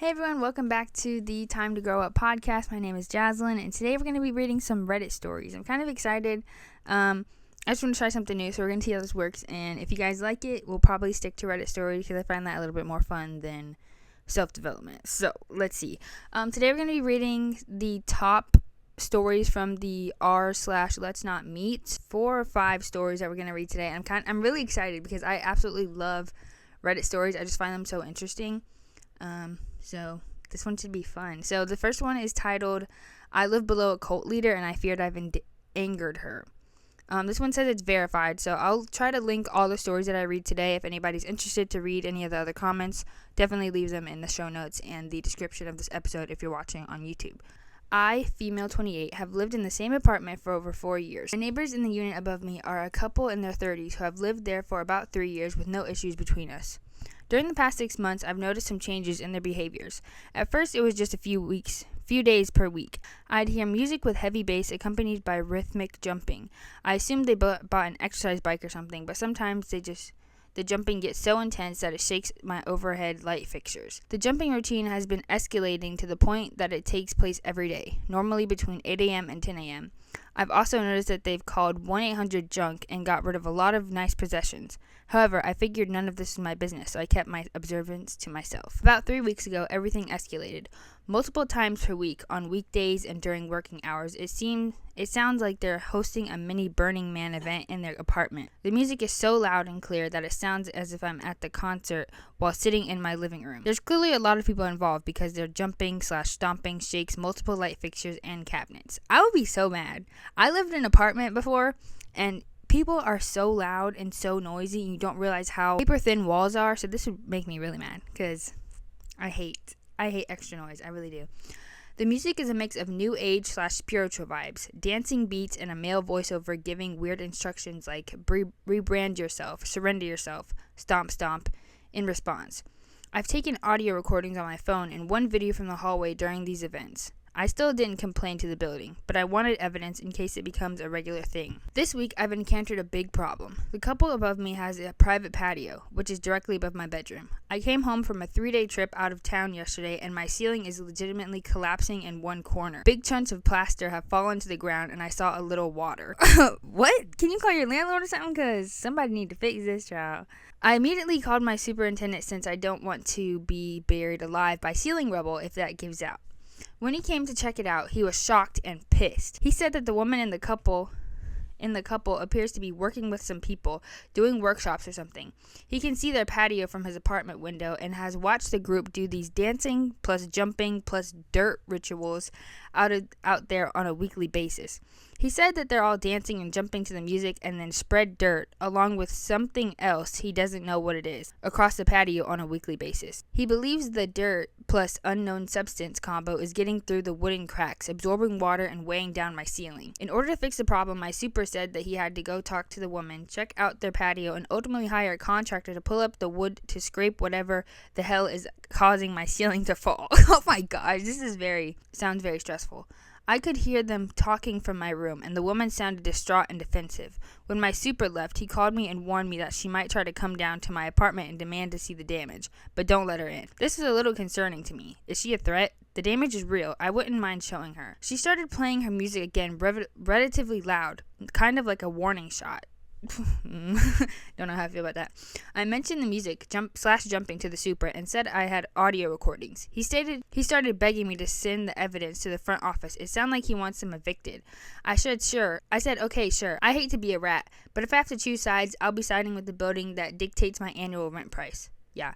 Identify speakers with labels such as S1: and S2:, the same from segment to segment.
S1: Hey everyone, welcome back to the Time to Grow Up podcast. My name is Jaslyn, and today we're going to be reading some Reddit stories. I'm kind of excited. I just want to try something new, so we're going to see how this works. And if you guys like it, we'll probably stick to Reddit stories because I find that a little bit more fun than self-development. So let's see. Today we're going to be reading the top stories from the r/LetsNotMeet. 4 or 5 stories that we're going to read today. I'm really excited because I absolutely love Reddit stories. I just find them so interesting. So this one should be fun. So the first one is titled, I live below a cult leader and I feared I've angered her. This one says it's verified, so I'll try to link all the stories that I read today. If anybody's interested to read any of the other comments, definitely leave them in the show notes and the description of this episode if you're watching on YouTube. I, female 28, have lived in the same apartment for over 4 years. My neighbors in the unit above me are a couple in their 30s who have lived there for about 3 years with no issues between us. During the past 6 months, I've noticed some changes in their behaviors. At first, it was just a few days per week. I'd hear music with heavy bass accompanied by rhythmic jumping. I assumed they bought an exercise bike or something, but sometimes the jumping gets so intense that it shakes my overhead light fixtures. The jumping routine has been escalating to the point that it takes place every day, normally between 8 a.m. and 10 a.m. I've also noticed that they've called 1-800-JUNK and got rid of a lot of nice possessions. However, I figured none of this was my business, so I kept my observance to myself. About 3 weeks ago, everything escalated. Multiple times per week, on weekdays and during working hours, it sounds like they're hosting a mini Burning Man event in their apartment. The music is so loud and clear that it sounds as if I'm at the concert while sitting in my living room. There's clearly a lot of people involved because their jumping/stomping shakes multiple light fixtures and cabinets. I would be so mad. I lived in an apartment before, and people are so loud and so noisy, and you don't realize how paper thin walls are, so this would make me really mad because I hate extra noise. I really do. The music is a mix of new age/spiritual vibes, dancing beats, and a male voiceover giving weird instructions like rebrand yourself, surrender yourself, stomp stomp in response. I've taken audio recordings on my phone and one video from the hallway during these events. I still didn't complain to the building, but I wanted evidence in case it becomes a regular thing. This week, I've encountered a big problem. The couple above me has a private patio, which is directly above my bedroom. I came home from a 3-day trip out of town yesterday, and my ceiling is legitimately collapsing in one corner. Big chunks of plaster have fallen to the ground, and I saw a little water. What? Can you call your landlord or something? Because somebody need to fix this, child. I immediately called my superintendent since I don't want to be buried alive by ceiling rubble if that gives out. When he came to check it out, he was shocked and pissed. He said that the woman in the couple appears to be working with some people, doing workshops or something. He can see their patio from his apartment window and has watched the group do these dancing plus jumping plus dirt rituals out there on a weekly basis. He said that they're all dancing and jumping to the music and then spread dirt, along with something else he doesn't know what it is, across the patio on a weekly basis. He believes the dirt plus unknown substance combo is getting through the wooden cracks, absorbing water and weighing down my ceiling. In order to fix the problem, my super said that he had to go talk to the woman, check out their patio, and ultimately hire a contractor to pull up the wood to scrape whatever the hell is causing my ceiling to fall. Oh my gosh, sounds very stressful. I could hear them talking from my room, and the woman sounded distraught and defensive. When my super left, he called me and warned me that she might try to come down to my apartment and demand to see the damage, but don't let her in. This is a little concerning to me. Is she a threat? The damage is real. I wouldn't mind showing her. She started playing her music again relatively loud, kind of like a warning shot. Don't know how I feel about that. I mentioned the music jumping to the super and said I had audio recordings. He started begging me to send the evidence to the front office. It sounded like he wants them evicted. I said okay, sure. I hate to be a rat, but if I have to choose sides, I'll be siding with the building that dictates my annual rent price. Yeah.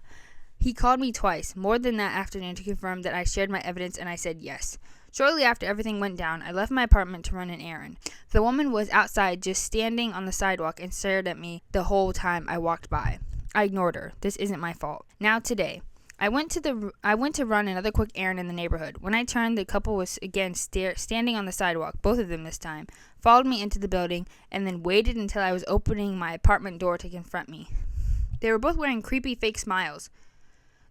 S1: He called me twice, more than that afternoon, to confirm that I shared my evidence, and I said yes. Shortly after everything went down, I left my apartment to run an errand. The woman was outside just standing on the sidewalk and stared at me the whole time I walked by. I ignored her. This isn't my fault. Now today, I went to run another quick errand in the neighborhood. When I turned, the couple was again standing on the sidewalk, both of them this time, followed me into the building, and then waited until I was opening my apartment door to confront me. They were both wearing creepy fake smiles.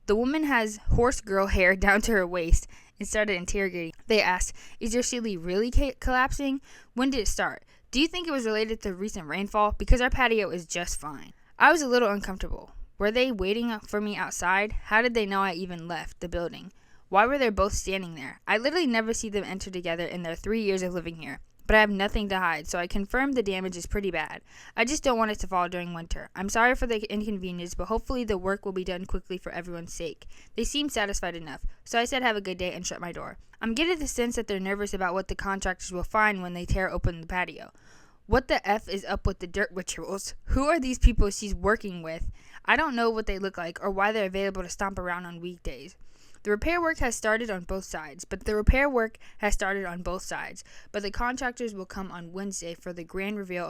S1: The woman has horse girl hair down to her waist and started interrogating. They asked, is your ceiling really collapsing? When did it start? Do you think it was related to recent rainfall? Because our patio is just fine. I was a little uncomfortable. Were they waiting for me outside? How did they know I even left the building? Why were they both standing there? I literally never see them enter together in their 3 years of living here. But I have nothing to hide, so I confirm the damage is pretty bad. I just don't want it to fall during winter. I'm sorry for the inconvenience, but hopefully the work will be done quickly for everyone's sake. They seem satisfied enough, so I said have a good day and shut my door. I'm getting the sense that they're nervous about what the contractors will find when they tear open the patio. What the F is up with the dirt rituals? Who are these people she's working with? I don't know what they look like or why they're available to stomp around on weekdays. The repair work has started on both sides, but the contractors will come on Wednesday for the grand reveal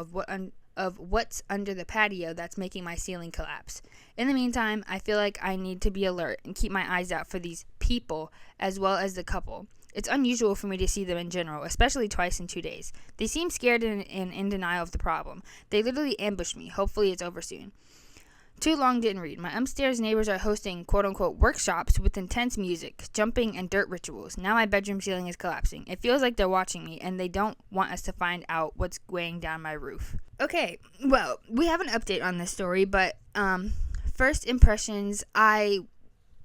S1: of what's under the patio that's making my ceiling collapse. In the meantime, I feel like I need to be alert and keep my eyes out for these people as well as the couple. It's unusual for me to see them in general, especially twice in 2 days. They seem scared and in denial of the problem. They literally ambushed me. Hopefully it's over soon. Too long didn't read. My upstairs neighbors are hosting quote-unquote workshops with intense music, jumping, and dirt rituals. Now my bedroom ceiling is collapsing. It feels like they're watching me, and they don't want us to find out what's weighing down my roof. Okay, well, we have an update on this story, but first impressions, I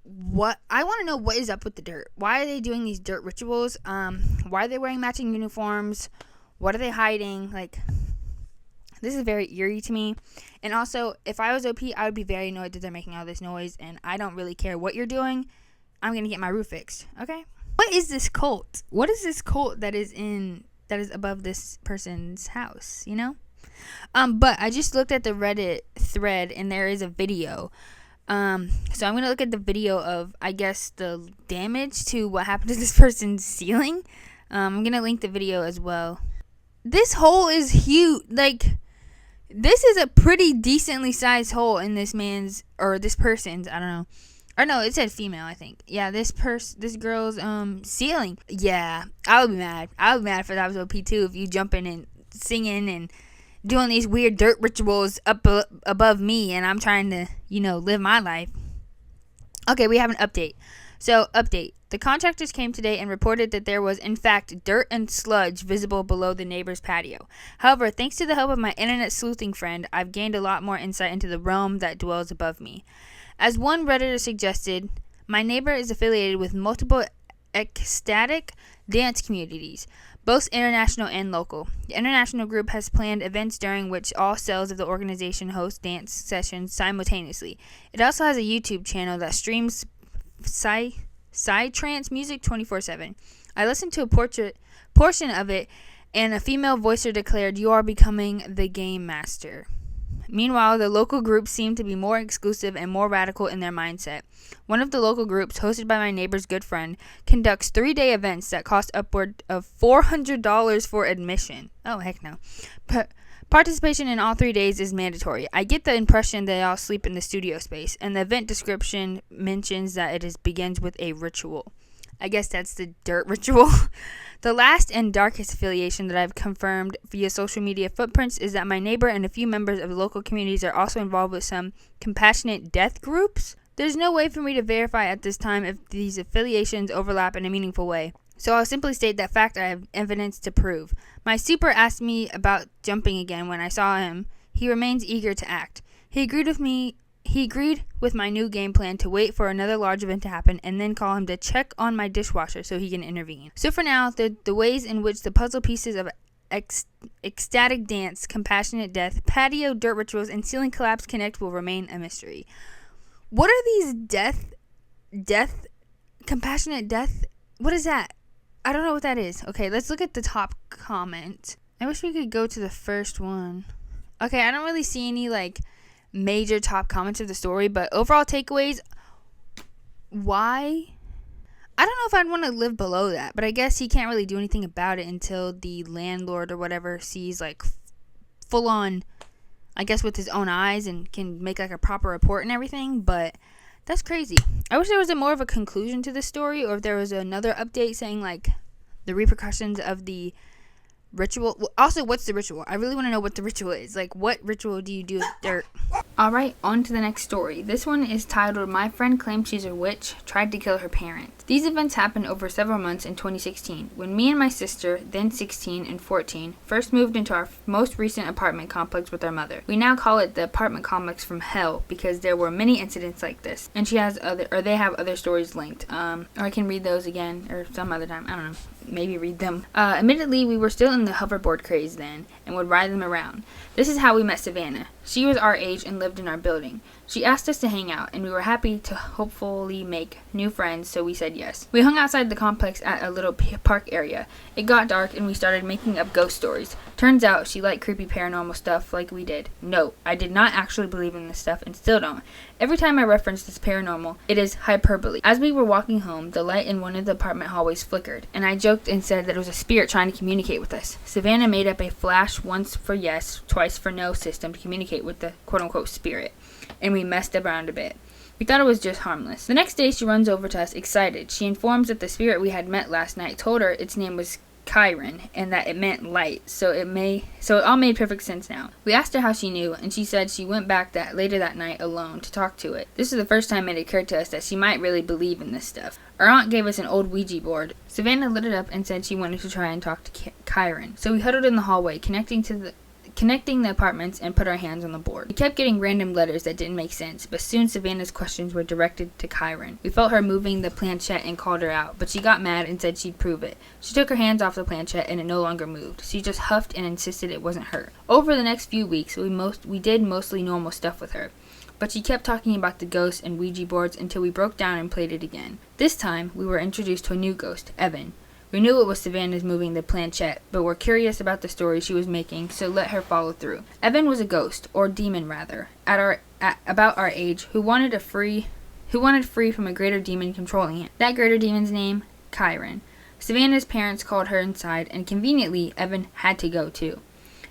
S1: want to know what is up with the dirt. Why are they doing these dirt rituals? Why are they wearing matching uniforms? What are they hiding? This is very eerie to me. And also, if I was OP, I would be very annoyed that they're making all this noise, and I don't really care what you're doing. I'm going to get my roof fixed, okay? What is this cult? What is this cult that is above this person's house, you know? But I just looked at the Reddit thread, and there is a video. So I'm going to look at the video of, I guess, the damage to what happened to this person's ceiling. I'm going to link the video as well. This hole is huge. This is a pretty decently sized hole in this person's, I don't know. Or no, it said female, I think. Yeah, this girl's ceiling. Yeah, I would be mad. I would be mad if I was OP too, if you jumping and singing and doing these weird dirt rituals up above me, and I'm trying to, live my life. Okay, we have an update. So, update. The contractors came today and reported that there was, in fact, dirt and sludge visible below the neighbor's patio. However, thanks to the help of my internet sleuthing friend, I've gained a lot more insight into the realm that dwells above me. As one Redditor suggested, my neighbor is affiliated with multiple ecstatic dance communities, both international and local. The international group has planned events during which all cells of the organization host dance sessions simultaneously. It also has a YouTube channel that streams psytrance music 24/7. I listened to a portion of it, and a female voicer declared, "You are becoming the game master." Meanwhile, the local groups seem to be more exclusive and more radical in their mindset. One of the local groups, hosted by my neighbor's good friend, conducts 3-day events that cost upward of $400 for admission. Oh, heck no. Participation in all 3 days is mandatory. I get the impression they all sleep in the studio space, and the event description mentions that it begins with a ritual. I guess that's the dirt ritual. The last and darkest affiliation that I've confirmed via social media footprints is that my neighbor and a few members of the local communities are also involved with some compassionate death groups. There's no way for me to verify at this time if these affiliations overlap in a meaningful way, so I'll simply state that fact I have evidence to prove. My super asked me about jumping again when I saw him. He remains eager to act. He agreed with my new game plan to wait for another large event to happen and then call him to check on my dishwasher so he can intervene. So for now, the ways in which the puzzle pieces of ecstatic dance, compassionate death, patio dirt rituals, and ceiling collapse connect will remain a mystery. What are these compassionate death? What is that? I don't know what that is. Okay, let's look at the top comment. I wish we could go to the first one. Okay, I don't really see any major top comments of the story, but overall takeaways, why? I don't know if I'd want to live below that, but I guess he can't really do anything about it until the landlord or whatever sees full on, I guess, with his own eyes and can make a proper report and everything. But that's crazy. I wish there was more of a conclusion to the story, or if there was another update saying the repercussions of the ritual. Also, what's the ritual? I really want to know what the ritual is. What ritual do you do with dirt? Alright, on to the next story. This one is titled, "My Friend Claims She's a Witch, Tried to Kill Her Parents." These events happened over several months in 2016, when me and my sister, then 16 and 14, first moved into our most recent apartment complex with our mother. We now call it the apartment complex from hell because there were many incidents like this, and they have other stories linked. Or I can read those again, or some other time. I don't know. Maybe read them. Admittedly, we were still in the hoverboard craze then, and would ride them around. This is how we met Savannah. She was our age and lived in our building. She asked us to hang out, and we were happy to hopefully make new friends, so we said yes. We hung outside the complex at a little park area. It got dark, and we started making up ghost stories. Turns out she liked creepy paranormal stuff like we did. No, I did not actually believe in this stuff, and still don't. Every time I reference this paranormal, it is hyperbole. As we were walking home, the light in one of the apartment hallways flickered, and I joked and said that it was a spirit trying to communicate with us. Savannah made up a flash once for yes, twice for no system to communicate with the quote-unquote spirit, and we messed around a bit. We thought it was just harmless. The next day, she runs over to us excited. She informs that the spirit we had met last night told her its name was Chiron, and that it meant light, so it all made perfect sense now. We asked her how she knew, and she said she went back later that night alone to talk to it. This is the first time it occurred to us that she might really believe in this stuff. Our aunt gave us an old Ouija board. Savannah lit it up and said she wanted to try and talk to Chiron. So we huddled in the hallway, connecting the apartments, and put our hands on the board. We kept getting random letters that didn't make sense, but soon Savannah's questions were directed to Chiron. We felt her moving the planchette and called her out, but she got mad and said she'd prove it. She took her hands off the planchette and it no longer moved. She just huffed and insisted it wasn't her. Over the next few weeks, we did mostly normal stuff with her, but she kept talking about the ghosts and Ouija boards until we broke down and played it again. This time, we were introduced to a new ghost, Evan. We knew it was Savannah's moving the planchette, but were curious about the story she was making, so let her follow through. Evan was a ghost, or demon rather, about our age, who wanted free from a greater demon controlling him. That greater demon's name, Chiron. Savannah's parents called her inside, and conveniently, Evan had to go too.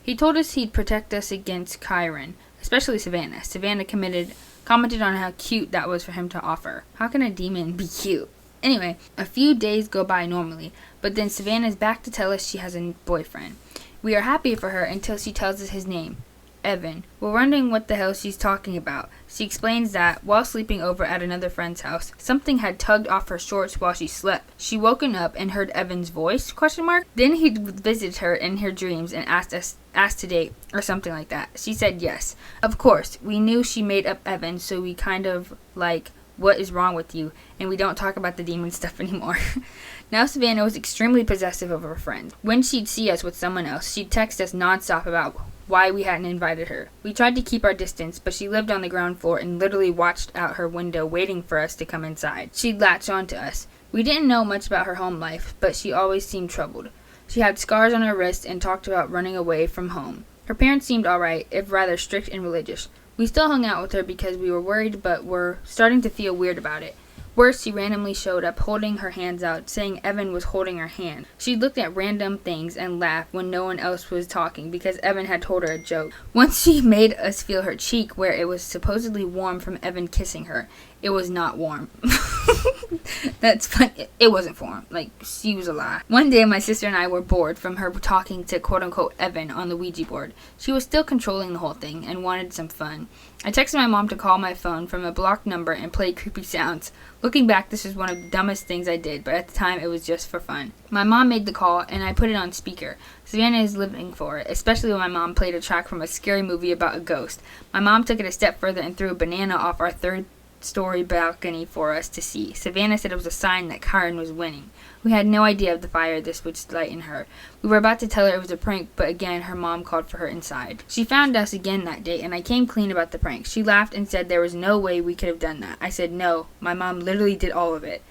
S1: He told us he'd protect us against Chiron, especially Savannah. Savannah commented on how cute that was for him to offer. How can a demon be cute? Anyway, a few days go by normally, but then Savannah's back to tell us she has a boyfriend. We are happy for her until she tells us his name, Evan. We're wondering what the hell she's talking about. She explains that, while sleeping over at another friend's house, something had tugged off her shorts while she slept. She woken up and heard Evan's voice, ? Then he visited her in her dreams and asked to date, or something like that. She said yes. Of course, we knew she made up Evan, so we kind of like, what is wrong with you? And we don't talk about the demon stuff anymore. Now Savannah was extremely possessive of her friends. When she'd see us with someone else, she'd text us nonstop about why we hadn't invited her. We tried to keep our distance, but she lived on the ground floor and literally watched out her window waiting for us to come inside. She'd latch on to us. We didn't know much about her home life, but she always seemed troubled. She had scars on her wrist and talked about running away from home. Her parents seemed alright, if rather strict and religious. We still hung out with her because we were worried, but were starting to feel weird about it. Worse, she randomly showed up holding her hands out, saying Evan was holding her hand. She looked at random things and laughed when no one else was talking because Evan had told her a joke. Once she made us feel her cheek where it was supposedly warm from Evan kissing her. It was not warm. That's funny. It wasn't warm. Like, she was a lie. One day, my sister and I were bored from her talking to quote-unquote Evan on the Ouija board. She was still controlling the whole thing and wanted some fun. I texted my mom to call my phone from a blocked number and play creepy sounds. Looking back, this was one of the dumbest things I did, but at the time, it was just for fun. My mom made the call, and I put it on speaker. Savannah is living for it, especially when my mom played a track from a scary movie about a ghost. My mom took it a step further and threw a banana off our third-story balcony for us to see. Savannah said it was a sign that Chiron was winning. We had no idea of the fire this would light in her. We were about to tell her it was a prank, but again, her mom called for her inside. She found us again that day, and I came clean about the prank. She laughed and said there was no way we could have done that. I said no. My mom literally did all of it.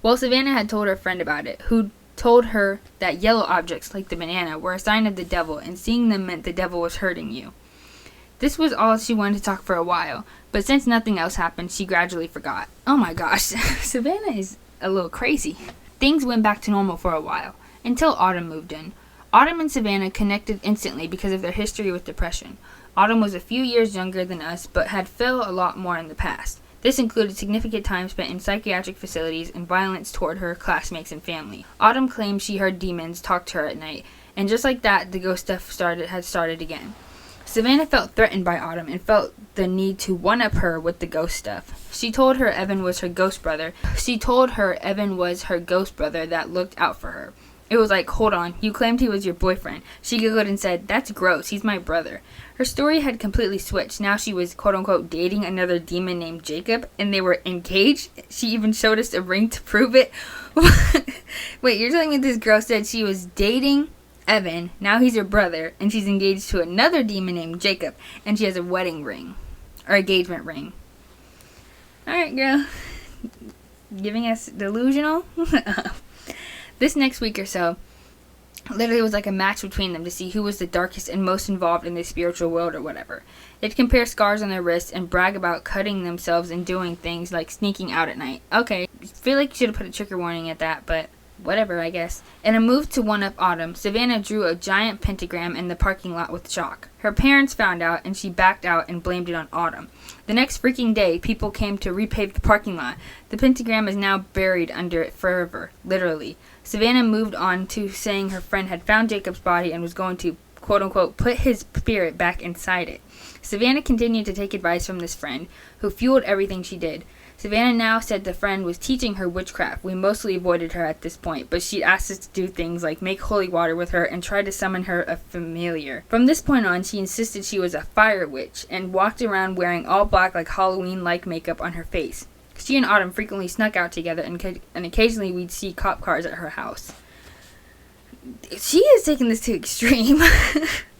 S1: Well, Savannah had told her friend about it, who told her that yellow objects, like the banana, were a sign of the devil, and seeing them meant the devil was hurting you. This was all she wanted to talk for a while, but since nothing else happened, she gradually forgot. Oh my gosh, Savannah is a little crazy. Things went back to normal for a while, until Autumn moved in. Autumn and Savannah connected instantly because of their history with depression. Autumn was a few years younger than us, but had felt a lot more in the past. This included significant time spent in psychiatric facilities and violence toward her classmates and family. Autumn claimed she heard demons talk to her at night, and just like that, the ghost stuff had started again. Savannah felt threatened by Autumn and felt the need to one-up her with the ghost stuff. She told her Evan was her ghost brother. That looked out for her. It was like, hold on, you claimed he was your boyfriend. She giggled and said, that's gross, he's my brother. Her story had completely switched. Now she was, quote-unquote, dating another demon named Jacob, and they were engaged. She even showed us a ring to prove it. Wait, you're telling me this girl said she was dating Evan, now he's her brother, and she's engaged to another demon named Jacob, and she has a wedding ring, or engagement ring. Alright, girl. Giving us delusional? This next week or so, literally was like a match between them to see who was the darkest and most involved in the spiritual world or whatever. They'd compare scars on their wrists and brag about cutting themselves and doing things like sneaking out at night. Okay, feel like you should have put a trigger warning at that, but whatever, I guess. In a move to one-up Autumn, Savannah drew a giant pentagram in the parking lot with chalk. Her parents found out, and she backed out and blamed it on Autumn. The next freaking day, people came to repave the parking lot. The pentagram is now buried under it forever, literally. Savannah moved on to saying her friend had found Jacob's body and was going to, quote-unquote, put his spirit back inside it. Savannah continued to take advice from this friend, who fueled everything she did. Savannah now said the friend was teaching her witchcraft. We mostly avoided her at this point, but she asked us to do things like make holy water with her and try to summon her a familiar. From this point on, she insisted she was a fire witch and walked around wearing all black like Halloween-like makeup on her face. She and Autumn frequently snuck out together, and occasionally we'd see cop cars at her house. She is taking this to extreme.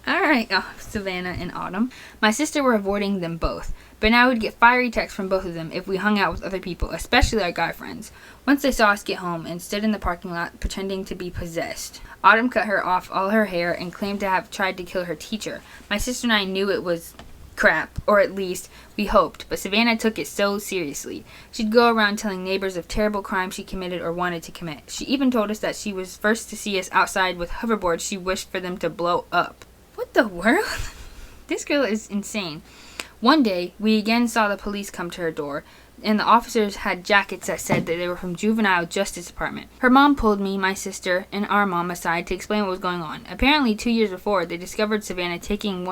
S1: Alright, Savannah and Autumn. My sister were avoiding them both, but now we'd get fiery texts from both of them if we hung out with other people, especially our guy friends. Once they saw us get home and stood in the parking lot pretending to be possessed. Autumn cut her off all her hair and claimed to have tried to kill her teacher. My sister and I knew it was crap, or at least we hoped, but Savannah took it so seriously. She'd go around telling neighbors of terrible crimes she committed or wanted to commit. She even told us that she was first to see us outside with hoverboards she wished for them to blow up. What the world? This girl is insane. One day, we again saw the police come to her door, and the officers had jackets that said that they were from Juvenile Justice Department. Her mom pulled me, my sister, and our mom aside to explain what was going on. Apparently, 2 years before, they discovered Savannah talking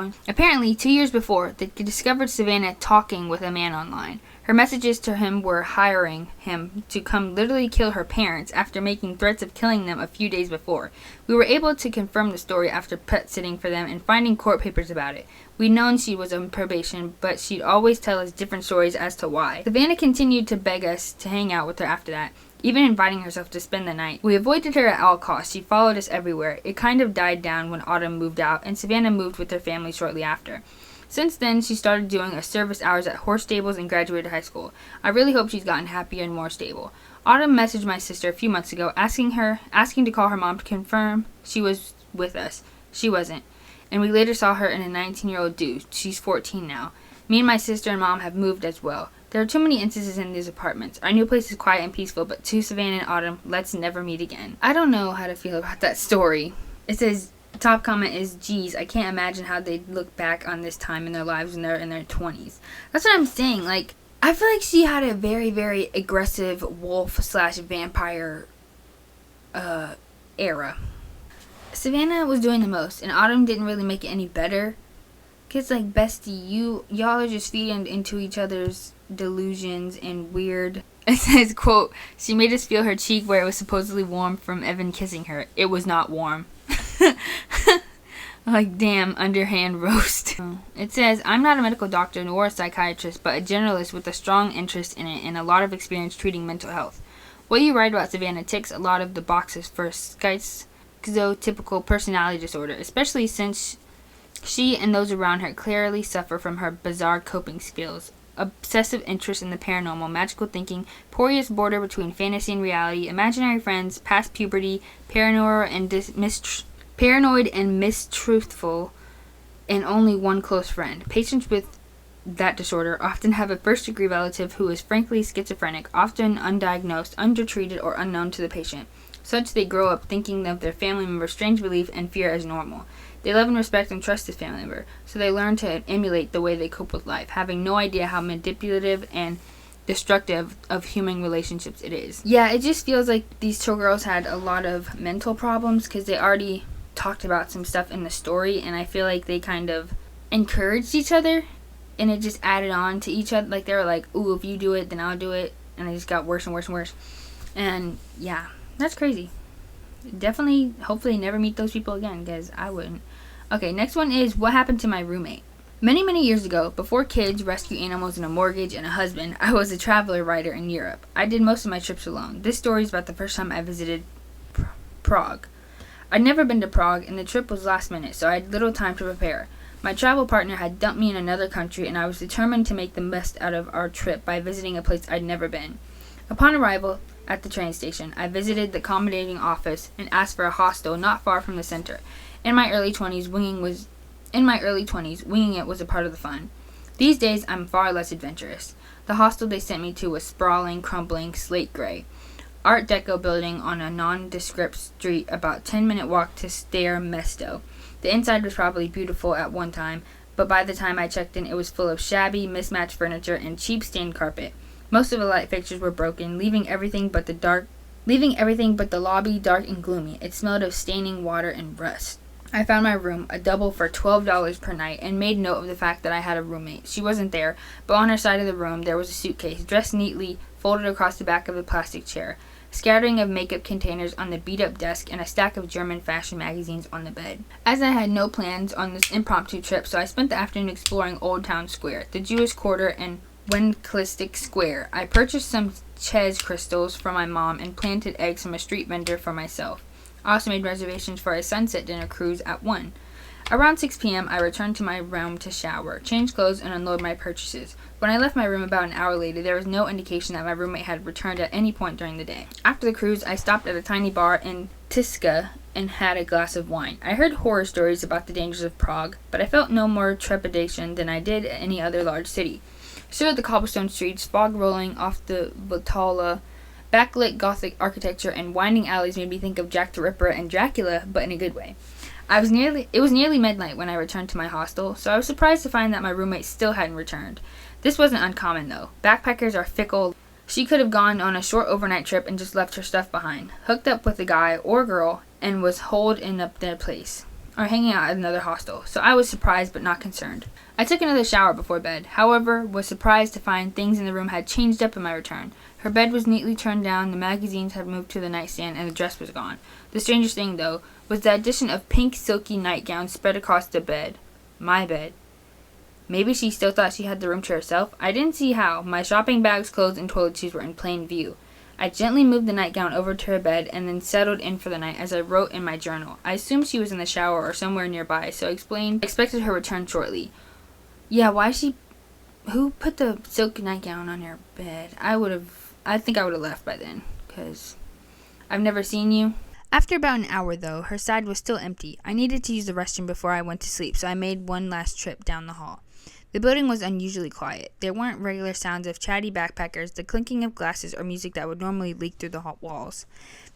S1: with a man online. Her messages to him were hiring him to come literally kill her parents after making threats of killing them a few days before. We were able to confirm the story after pet sitting for them and finding court papers about it. We'd known she was on probation, but she'd always tell us different stories as to why. Savannah continued to beg us to hang out with her after that, even inviting herself to spend the night. We avoided her at all costs. She followed us everywhere. It kind of died down when Autumn moved out, and Savannah moved with her family shortly after. Since then, she started doing a service hours at horse stables and graduated high school. I really hope she's gotten happier and more stable. Autumn messaged my sister a few months ago asking to call her mom to confirm she was with us. She wasn't. And we later saw her and a 19-year-old dude. She's 14 now. Me and my sister and mom have moved as well. There are too many instances in these apartments. Our new place is quiet and peaceful, but to Savannah and Autumn, let's never meet again. I don't know how to feel about that story. It says, top comment is, geez, I can't imagine how they'd look back on this time in their lives when they're in their 20s. That's what I'm saying. Like, I feel like she had a very, very aggressive wolf/vampire era. Savannah was doing the most, and Autumn didn't really make it any better. Kids like, bestie, y'all are just feeding into each other's delusions and weird. It says, quote, she made us feel her cheek where it was supposedly warm from Evan kissing her. It was not warm. Like, damn, underhand roast. It says, I'm not a medical doctor nor a psychiatrist, but a generalist with a strong interest in it and a lot of experience treating mental health. What you write about Savannah ticks a lot of the boxes for schizotypical personality disorder, especially since she and those around her clearly suffer from her bizarre coping skills. Obsessive interest in the paranormal, magical thinking, porous border between fantasy and reality, imaginary friends, past puberty, paranoid and mistruthful, and only one close friend. Patients with that disorder often have a first-degree relative who is frankly schizophrenic, often undiagnosed, undertreated, or unknown to the patient. Such they grow up thinking of their family member's strange belief and fear as normal. They love and respect and trust this family member, so they learn to emulate the way they cope with life, having no idea how manipulative and destructive of human relationships it is. Yeah, it just feels like these two girls had a lot of mental problems because they already talked about some stuff in the story, and I feel like they kind of encouraged each other, and it just added on to each other. Like, they were like, ooh, if you do it, then I'll do it. And it just got worse and worse and worse. And yeah, that's crazy. Definitely, hopefully never meet those people again, because I wouldn't. Okay, next one is what happened to my roommate. Many years ago, before kids, rescue animals, and a mortgage, and a husband, I was a traveler writer in Europe. I did most of my trips alone. This story is about the first time I visited Prague. I'd never been to Prague, and the trip was last minute, so I had little time to prepare. My travel partner had dumped me in another country, and I was determined to make the best out of our trip by visiting a place I'd never been. Upon arrival at the train station, I visited the accommodating office and asked for a hostel not far from the center. In my early 20s, winging it was a part of the fun. These days, I'm far less adventurous. The hostel they sent me to was sprawling, crumbling, slate gray. Art Deco building on a nondescript street about 10-minute walk to Stare Mesto. The inside was probably beautiful at one time, but by the time I checked in, it was full of shabby, mismatched furniture and cheap stained carpet. Most of the light fixtures were broken, leaving everything but the lobby dark and gloomy. It smelled of staining water and rust. I found my room, a double for $12 per night, and made note of the fact that I had a roommate. She wasn't there, but on her side of the room there was a suitcase, dressed neatly, folded across the back of the plastic chair, a scattering of makeup containers on the beat-up desk, and a stack of German fashion magazines on the bed. As I had no plans on this impromptu trip, so I spent the afternoon exploring Old Town Square, the Jewish Quarter, and Wenclistic Square. I purchased some Chez crystals for my mom and planted eggs from a street vendor for myself. I also made reservations for a sunset dinner cruise at 1. Around 6 p.m., I returned to my room to shower, change clothes, and unload my purchases. When I left my room about an hour later, there was no indication that my roommate had returned at any point during the day. After the cruise, I stopped at a tiny bar in Tiska and had a glass of wine. I heard horror stories about the dangers of Prague, but I felt no more trepidation than I did at any other large city. Stood at the cobblestone streets, fog rolling off the Votala. Backlit Gothic architecture and winding alleys made me think of Jack the Ripper and Dracula, but in a good way. It was nearly midnight when I returned to my hostel, so I was surprised to find that my roommate still hadn't returned. This wasn't uncommon, though. Backpackers are fickle. She could have gone on a short overnight trip and just left her stuff behind, hooked up with a guy or girl, and was holed in up their place, or hanging out at another hostel, so I was surprised but not concerned. I took another shower before bed, however, was surprised to find things in the room had changed up in my return. Her bed was neatly turned down, the magazines had moved to the nightstand, and the dress was gone. The strangest thing, though, was the addition of pink silky nightgowns spread across the bed. My bed. Maybe she still thought she had the room to herself? I didn't see how. My shopping bags, clothes, and toilet shoes were in plain view. I gently moved the nightgown over to her bed and then settled in for the night as I wrote in my journal. I assumed she was in the shower or somewhere nearby, so I expected her return shortly. Yeah, who put the silk nightgown on your bed? I think I would have left by then, because I've never seen you. After about an hour, though, her side was still empty. I needed to use the restroom before I went to sleep, so I made one last trip down the hall. The building was unusually quiet. There weren't regular sounds of chatty backpackers, the clinking of glasses, or music that would normally leak through the hot walls.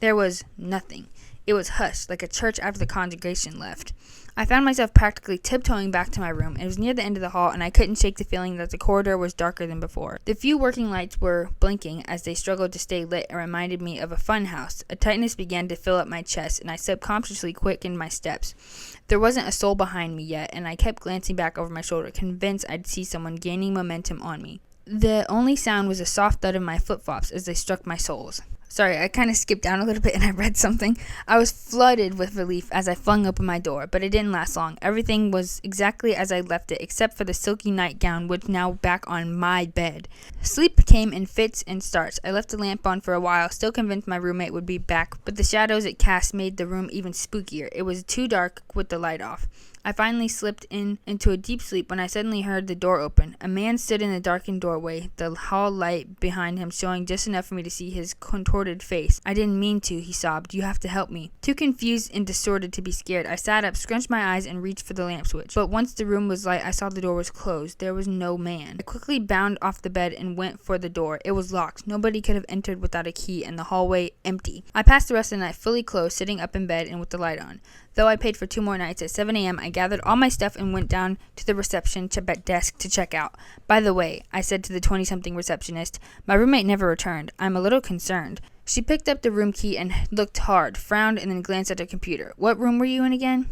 S1: There was nothing. It was hushed, like a church after the congregation left. I found myself practically tiptoeing back to my room. It was near the end of the hall, and I couldn't shake the feeling that the corridor was darker than before. The few working lights were blinking as they struggled to stay lit and reminded me of a fun house. A tightness began to fill up my chest, and I subconsciously quickened my steps. There wasn't a soul behind me yet, and I kept glancing back over my shoulder, convinced I'd see someone gaining momentum on me. The only sound was a soft thud of my flip-flops as they struck my soles. Sorry, I kind of skipped down a little bit and I read something. I was flooded with relief as I flung open my door, but it didn't last long. Everything was exactly as I left it, except for the silky nightgown, which now back on my bed. Sleep came in fits and starts. I left the lamp on for a while, still convinced my roommate would be back, but the shadows it cast made the room even spookier. It was too dark with the light off. I finally slipped into a deep sleep when I suddenly heard the door open. A man stood in the darkened doorway, the hall light behind him showing just enough for me to see his contorted face. I didn't mean to, he sobbed. You have to help me. Too confused and distorted to be scared, I sat up, scrunched my eyes, and reached for the lamp switch. But once the room was light, I saw the door was closed. There was no man. I quickly bounded off the bed and went for the door. It was locked. Nobody could have entered without a key, and the hallway empty. I passed the rest of the night fully clothed, sitting up in bed and with the light on. Though I paid for 2 more nights, at 7 a.m., I gathered all my stuff and went down to the reception desk to check out. By the way, I said to the 20-something receptionist, my roommate never returned. I'm a little concerned. She picked up the room key and looked hard, frowned, and then glanced at her computer. What room were you in again?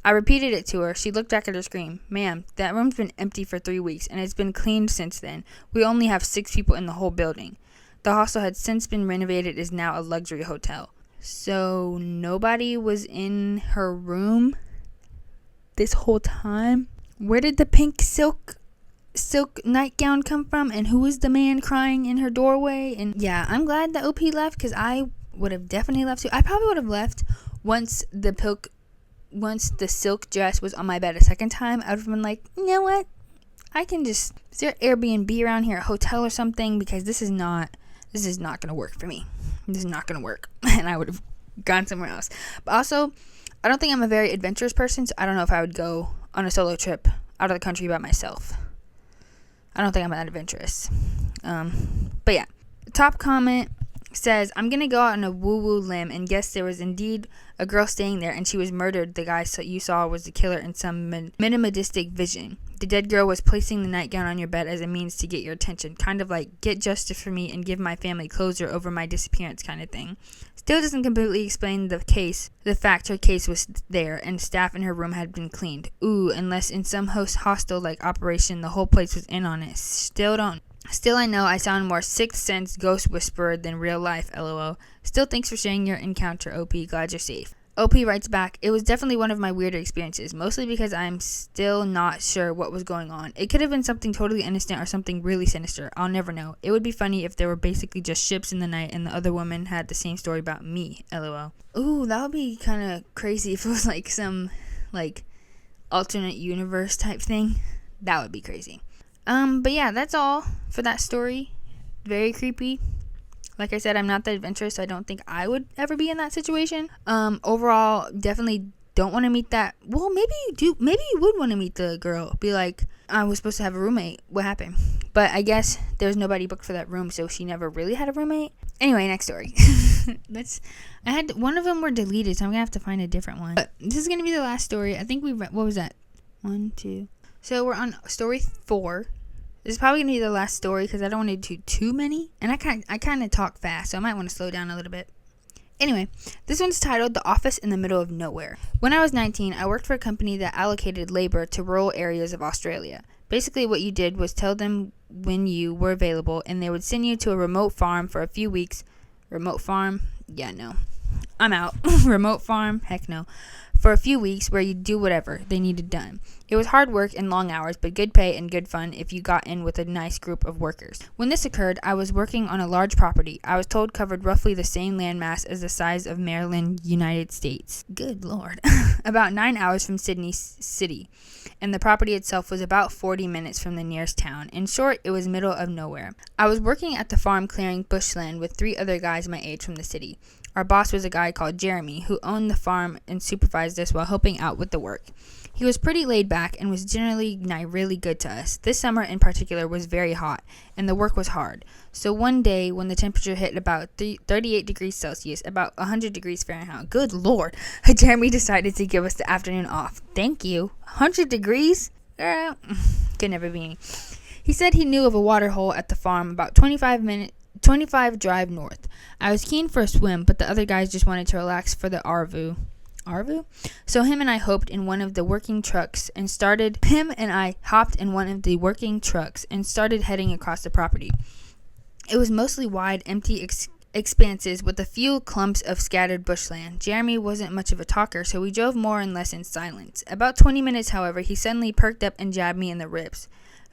S1: I repeated it to her. She looked back at her screen. Ma'am, that room's been empty for 3 weeks, and it's been cleaned since then. We only have 6 people in the whole building. The hostel had since been renovated, is now a luxury hotel. So nobody was in her room this whole time? Where did the pink silk nightgown come from? And who was the man crying in her doorway? And yeah, I'm glad that OP left, because I would have definitely left too. I probably would have left once the silk dress was on my bed a second time. I would have been like, you know what? Is there Airbnb around here, a hotel or something? Because this is not going to work for me. This is not going to work. And I would have gone somewhere else. But also, I don't think I'm a very adventurous person, so I don't know if I would go on a solo trip out of the country by myself. I don't think I'm that adventurous. But yeah. Top comment says, I'm going to go out on a woo-woo limb and guess there was indeed a girl staying there and she was murdered. The guy you saw was the killer in some minimalistic vision. The dead girl was placing the nightgown on your bed as a means to get your attention. Kind of like, get justice for me and give my family closure over my disappearance kind of thing. Still doesn't completely explain the fact her case was there and staff in her room had been cleaned. Ooh, unless in some hostel-like operation the whole place was in on it. Still, I know I sound more sixth sense ghost whisperer than real life, lol. Still, thanks for sharing your encounter, OP. Glad you're safe. OP writes back, it was definitely one of my weirder experiences, mostly because I'm still not sure what was going on. It could have been something totally innocent or something really sinister. I'll never know. It would be funny if there were basically just ships in the night and the other woman had the same story about me, lol. Ooh, that would be kind of crazy if it was like some alternate universe type thing. That would be crazy. But yeah, that's all for that story. Very creepy. Like I said, I'm not that adventurous, so I don't think I would ever be in that situation. Overall, definitely don't want to meet that. Well, maybe you do. Maybe you would want to meet the girl. Be like, I was supposed to have a roommate. What happened? But I guess there's nobody booked for that room, so she never really had a roommate. Anyway, next story. One of them were deleted, so I'm gonna have to find a different one. But this is gonna be the last story. I think we read. What was that? 1, 2. So we're on story 4. This is probably going to be the last story because I don't want to do too many. And I kind of talk fast, so I might want to slow down a little bit. Anyway, this one's titled The Office in the Middle of Nowhere. When I was 19, I worked for a company that allocated labor to rural areas of Australia. Basically, what you did was tell them when you were available, and they would send you to a remote farm for a few weeks. Remote farm? Yeah, no. I'm out. Remote farm? Heck no. For a few weeks where you do whatever they needed done. It was hard work and long hours, but good pay and good fun if you got in with a nice group of workers. When this occurred, I was working on a large property. I was told covered roughly the same landmass as the size of Maryland, United States. Good Lord. About 9 hours from Sydney City. And the property itself was about 40 minutes from the nearest town. In short, it was middle of nowhere. I was working at the farm clearing bushland with 3 other guys my age from the city. Our boss was a guy called Jeremy, who owned the farm and supervised us while helping out with the work. He was pretty laid back and was generally really good to us. This summer in particular was very hot, and the work was hard. So one day, when the temperature hit about 38 degrees Celsius, about 100 degrees Fahrenheit, good Lord, Jeremy decided to give us the afternoon off. Thank you. 100 degrees? Girl, could never be me. He said he knew of a water hole at the farm about 25 drive north. I was keen for a swim, but the other guys just wanted to relax for the Arvu? So him and I hopped in one of the working trucks and started heading across the property. It was mostly wide, empty expanses with a few clumps of scattered bushland. Jeremy wasn't much of a talker, so we drove more and less in silence. About 20 minutes, however, he suddenly perked up and jabbed me in the ribs.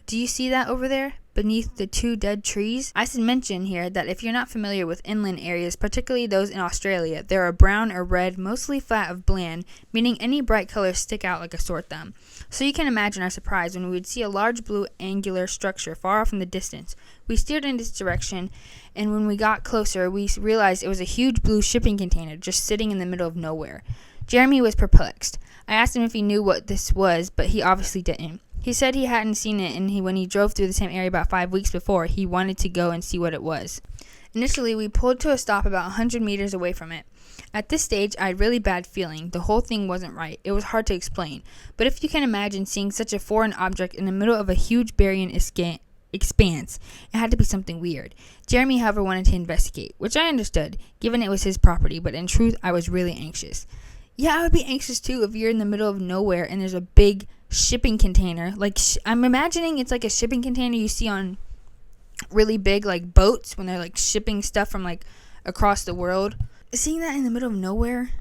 S1: Do you see that over there? Beneath the 2 dead trees? I should mention here that if you're not familiar with inland areas, particularly those in Australia, they are brown or red, mostly flat of bland, meaning any bright colors stick out like a sore thumb. So you can imagine our surprise when we would see a large blue angular structure far off in the distance. We steered in this direction, and when we got closer, we realized it was a huge blue shipping container just sitting in the middle of nowhere. Jeremy was perplexed. I asked him if he knew what this was, but he obviously didn't. He said he hadn't seen it, and when he drove through the same area about 5 weeks before, he wanted to go and see what it was. Initially, we pulled to a stop about 100 meters away from it. At this stage, I had really bad feeling. The whole thing wasn't right. It was hard to explain. But if you can imagine seeing such a foreign object in the middle of a huge barren expanse, it had to be something weird. Jeremy, however, wanted to investigate, which I understood, given it was his property, but in truth, I was really anxious. Yeah, I would be anxious too if you're in the middle of nowhere and there's a big shipping container. Like, I'm imagining it's like a shipping container you see on really big, like, boats when they're, like, shipping stuff from, like, across the world. Seeing that in the middle of nowhere,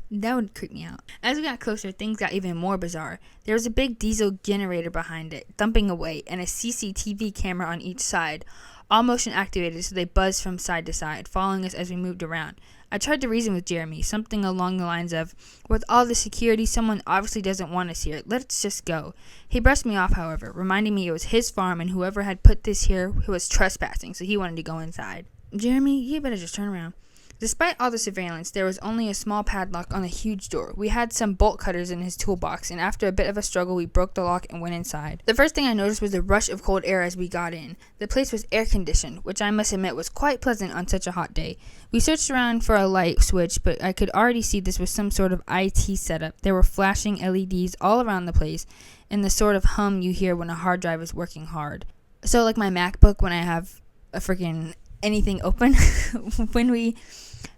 S1: that would creep me out. As we got closer, things got even more bizarre. There was a big diesel generator behind it, thumping away, and a CCTV camera on each side, all motion activated so they buzzed from side to side, following us as we moved around. I tried to reason with Jeremy, something along the lines of, with all the security, someone obviously doesn't want us here. Let's just go. He brushed me off, however, reminding me it was his farm and whoever had put this here was trespassing, so he wanted to go inside. Jeremy, you better just turn around. Despite all the surveillance, there was only a small padlock on the huge door. We had some bolt cutters in his toolbox, and after a bit of a struggle, we broke the lock and went inside. The first thing I noticed was the rush of cold air as we got in. The place was air-conditioned, which I must admit was quite pleasant on such a hot day. We searched around for a light switch, but I could already see this was some sort of IT setup. There were flashing LEDs all around the place, and the sort of hum you hear when a hard drive is working hard. So like my MacBook when I have a freaking anything open. When we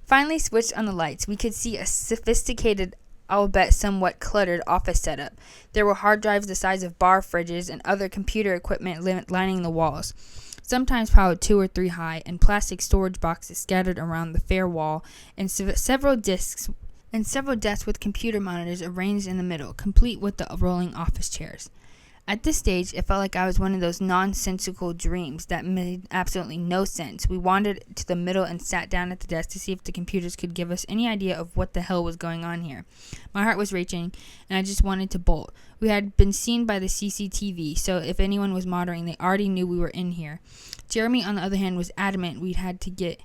S1: finally switched on the lights, we could see a sophisticated, I'll bet somewhat cluttered office setup. There were hard drives the size of bar fridges and other computer equipment lining the walls, sometimes piled 2 or 3 high, and plastic storage boxes scattered around the fair wall, and several desks with computer monitors arranged in the middle, complete with the rolling office chairs. At this stage, it felt like I was one of those nonsensical dreams that made absolutely no sense. We wandered to the middle and sat down at the desk to see if the computers could give us any idea of what the hell was going on here. My heart was racing, and I just wanted to bolt. We had been seen by the CCTV, so if anyone was monitoring, they already knew we were in here. Jeremy, on the other hand, was adamant we had to get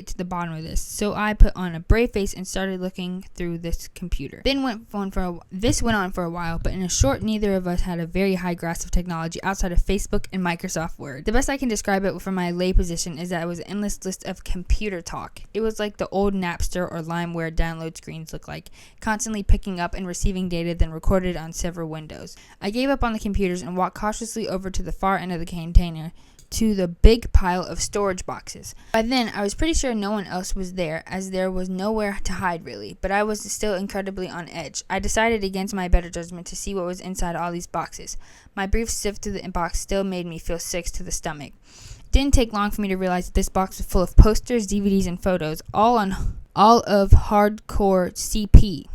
S1: to the bottom of this, so I put on a brave face and started looking through this computer. This went on for a while, but in short, neither of us had a very high grasp of technology outside of Facebook and Microsoft Word. The best I can describe it from my lay position is that it was an endless list of computer talk. It was like the old Napster or LimeWare download screens look like, constantly picking up and receiving data then recorded on several windows. I gave up on the computers and walked cautiously over to the far end of the container to the big pile of storage boxes. By then, I was pretty sure no one else was there, as there was nowhere to hide really, but I was still incredibly on edge. I decided against my better judgment to see what was inside all these boxes. My brief sift through the inbox still made me feel sick to the stomach. It didn't take long for me to realize that this box was full of posters, DVDs, and photos, all of hardcore CP.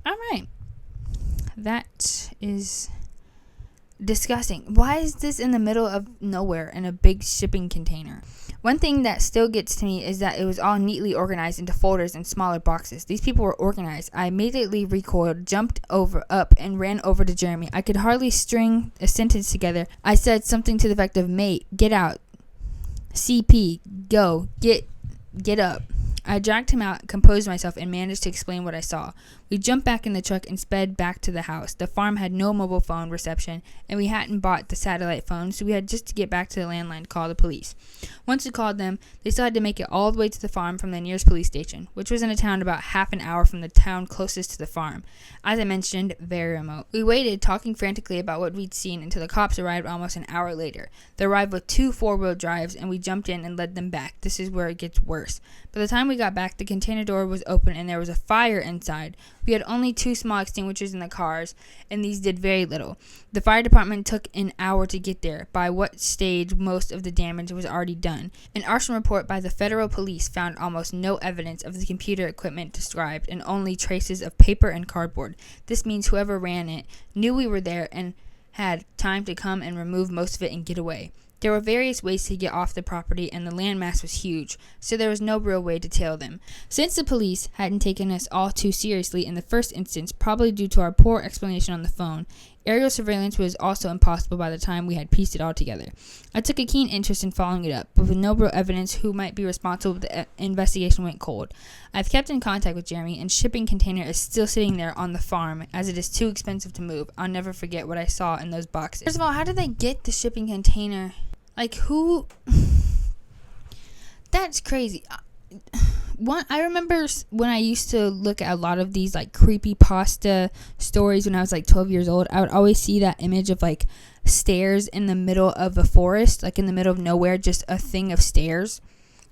S1: Alright. That is disgusting. Why is this in the middle of nowhere in a big shipping container? One thing that still gets to me is that it was all neatly organized into folders and smaller boxes. These people were organized. I immediately recoiled, jumped up, and ran over to Jeremy. I could hardly string a sentence together. I said something to the effect of, "Mate, get out. CP, go. Get up." I dragged him out, composed myself, and managed to explain what I saw. We jumped back in the truck and sped back to the house. The farm had no mobile phone reception, and we hadn't bought the satellite phone, so we had just to get back to the landline to call the police. Once we called them, they still had to make it all the way to the farm from the nearest police station, which was in a town about half an hour from the town closest to the farm. As I mentioned, very remote. We waited, talking frantically about what we'd seen, until the cops arrived almost an hour later. They arrived with 2 4-wheel drives, and we jumped in and led them back. This is where it gets worse. By the time we got back, the container door was open and there was a fire inside. We had only 2 small extinguishers in the cars, and these did very little. The fire department took an hour to get there, by what stage most of the damage was already done. An arson report by the federal police found almost no evidence of the computer equipment described, and only traces of paper and cardboard. This means whoever ran it knew we were there and had time to come and remove most of it and get away. There were various ways to get off the property, and the landmass was huge, so there was no real way to tail them. Since the police hadn't taken us all too seriously in the first instance, probably due to our poor explanation on the phone, aerial surveillance was also impossible by the time we had pieced it all together. I took a keen interest in following it up, but with no real evidence who might be responsible, the investigation went cold. I've kept in contact with Jeremy, and shipping container is still sitting there on the farm, as it is too expensive to move. I'll never forget what I saw in those boxes. First of all, how did they get the shipping container? Like, who? That's crazy. I remember when I used to look at a lot of these, like, creepypasta stories when I was, like, 12 years old. I would always see that image of, like, stairs in the middle of a forest, like, in the middle of nowhere, just a thing of stairs.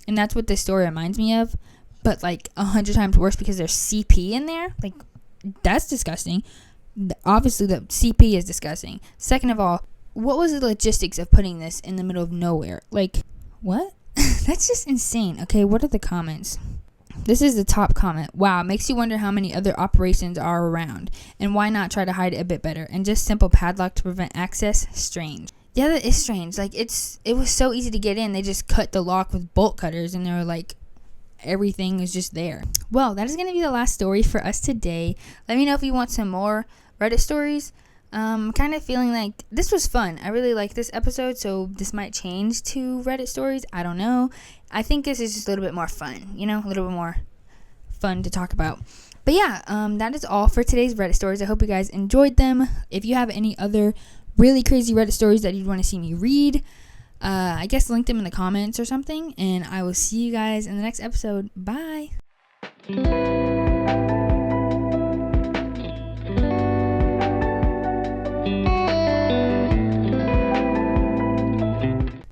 S1: And that's what this story reminds me of. but like 100 times worse because there's CP in there. Like, that's disgusting. Obviously, the CP is disgusting. Second of all, what was the logistics of putting this in the middle of nowhere? Like, what? That's just insane. Okay, what are the comments? This is the top comment. Wow, makes you wonder how many other operations are around, and why not try to hide it a bit better? And just simple padlock to prevent access? Strange. Yeah, that is strange. Like, it was so easy to get in. They just cut the lock with bolt cutters, and they were like, everything is just there. Well, that is going to be the last story for us today. Let me know if you want some more Reddit stories. Kind of feeling like this was fun. I really like this episode, so this might change to Reddit stories. I don't know. I think this is just a little bit more fun, a little bit more fun to talk about. But yeah, that is all for today's Reddit stories. I hope you guys enjoyed them. If you have any other really crazy Reddit stories that you'd want to see me read, I guess link them in the comments or something, and I will see you guys in the next episode. Bye.